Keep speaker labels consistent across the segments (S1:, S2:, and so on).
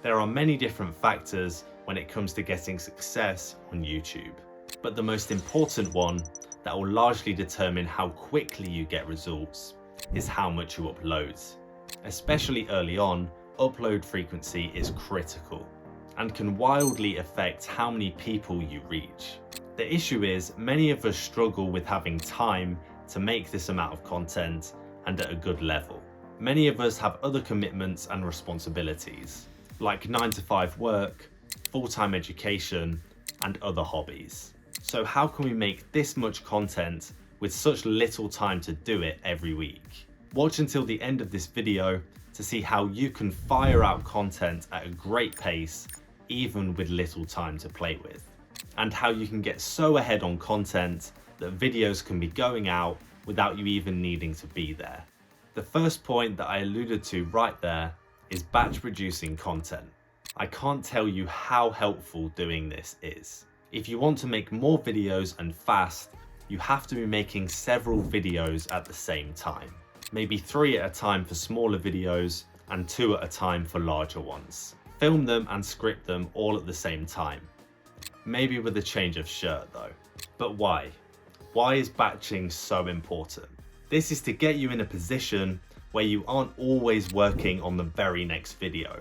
S1: There are many different factors when it comes to getting success on YouTube, but the most important one that will largely determine how quickly you get results is how much you upload. Especially early on, upload frequency is critical and can wildly affect how many people you reach. The issue is many of us struggle with having time to make this amount of content and at a good level. Many of us have other commitments and responsibilities, like 9-to-5 work, full-time education, and other hobbies. So how can we make this much content with such little time to do it every week? Watch until the end of this video to see how you can fire out content at a great pace, even with little time to play with, and how you can get so ahead on content that videos can be going out without you even needing to be there. The first point that I alluded to right there is batch producing content. I can't tell you how helpful doing this is. If you want to make more videos and fast, you have to be making several videos at the same time. Maybe 3 at a time for smaller videos and 2 at a time for larger ones. Film them and script them all at the same time. Maybe with a change of shirt though. But why? Why is batching so important? This is to get you in a position where you aren't always working on the very next video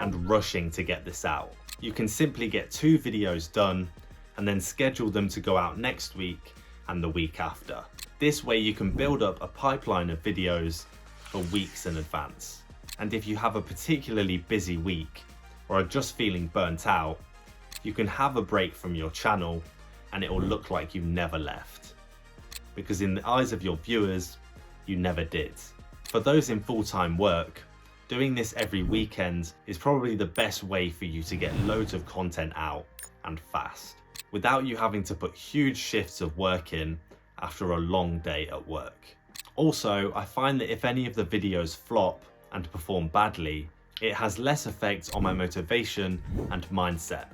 S1: and rushing to get this out. You can simply get 2 videos done and then schedule them to go out next week and the week after. This way you can build up a pipeline of videos for weeks in advance. And if you have a particularly busy week or are just feeling burnt out, you can have a break from your channel and it will look like you never left. Because in the eyes of your viewers, you never did. For those in full-time work, doing this every weekend is probably the best way for you to get loads of content out and fast, without you having to put huge shifts of work in after a long day at work. Also, I find that if any of the videos flop and perform badly, it has less effect on my motivation and mindset,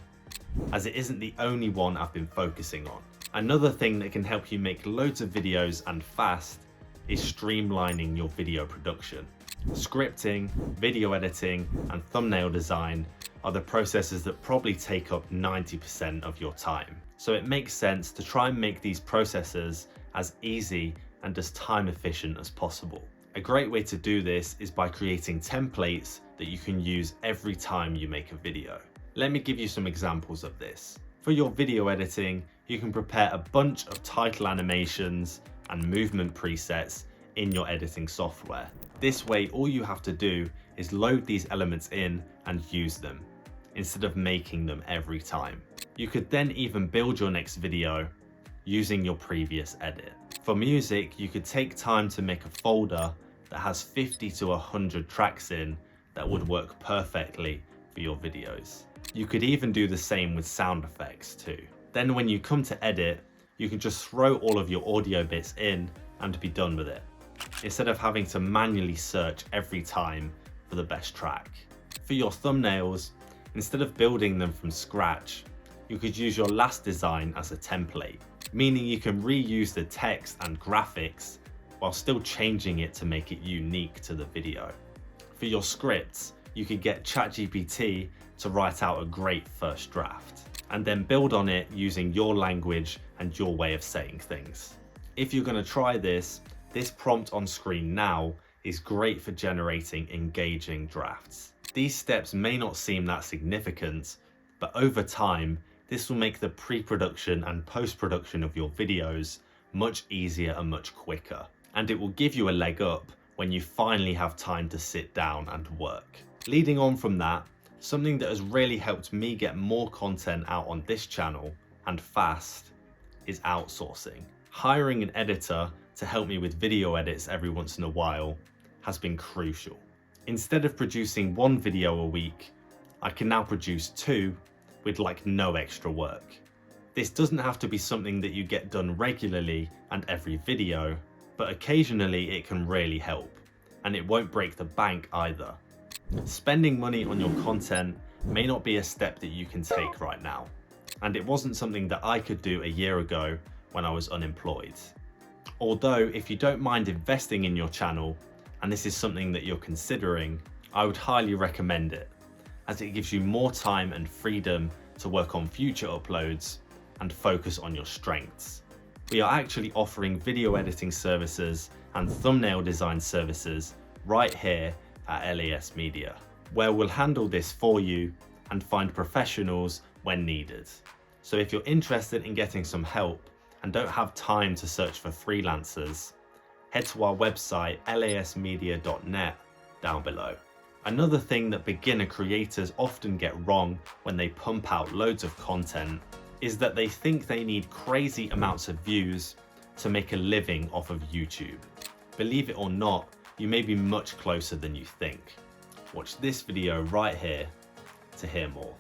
S1: as it isn't the only one I've been focusing on. Another thing that can help you make loads of videos and fast is streamlining your video production. Scripting, video editing, and thumbnail design are the processes that probably take up 90% of your time. So it makes sense to try and make these processes as easy and as time efficient as possible. A great way to do this is by creating templates that you can use every time you make a video. Let me give you some examples of this. For your video editing, you can prepare a bunch of title animations and movement presets in your editing software. This way, all you have to do is load these elements in and use them, instead of making them every time. You could then even build your next video using your previous edit. For music, you could take time to make a folder that has 50 to 100 tracks in that would work perfectly for your videos. You could even do the same with sound effects too. Then when you come to edit, you can just throw all of your audio bits in and be done with it, instead of having to manually search every time for the best track. For your thumbnails, instead of building them from scratch, you could use your last design as a template, meaning you can reuse the text and graphics while still changing it to make it unique to the video. For your scripts, you could get ChatGPT to write out a great first draft, and then build on it using your language and your way of saying things. If you're going to try this prompt on screen now is great for generating engaging drafts. These steps may not seem that significant, but over time, this will make the pre-production and post-production of your videos much easier and much quicker. And it will give you a leg up when you finally have time to sit down and work. Leading on from that, something that has really helped me get more content out on this channel and fast is outsourcing. Hiring an editor to help me with video edits every once in a while has been crucial. Instead of producing 1 video a week, I can now produce 2 with like no extra work. This doesn't have to be something that you get done regularly and every video, but occasionally it can really help, and it won't break the bank either. Spending money on your content may not be a step that you can take right now, and it wasn't something that I could do a year ago when I was unemployed. Although if you don't mind investing in your channel, and this is something that you're considering, I would highly recommend it, as it gives you more time and freedom to work on future uploads and focus on your strengths. We are actually offering video editing services and thumbnail design services right here at LAS Media, where we'll handle this for you and find professionals when needed. So if you're interested in getting some help and don't have time to search for freelancers, head to our website lasmedia.net down below. Another thing that beginner creators often get wrong when they pump out loads of content is that they think they need crazy amounts of views to make a living off of YouTube. Believe it or not, you may be much closer than you think. Watch this video right here to hear more.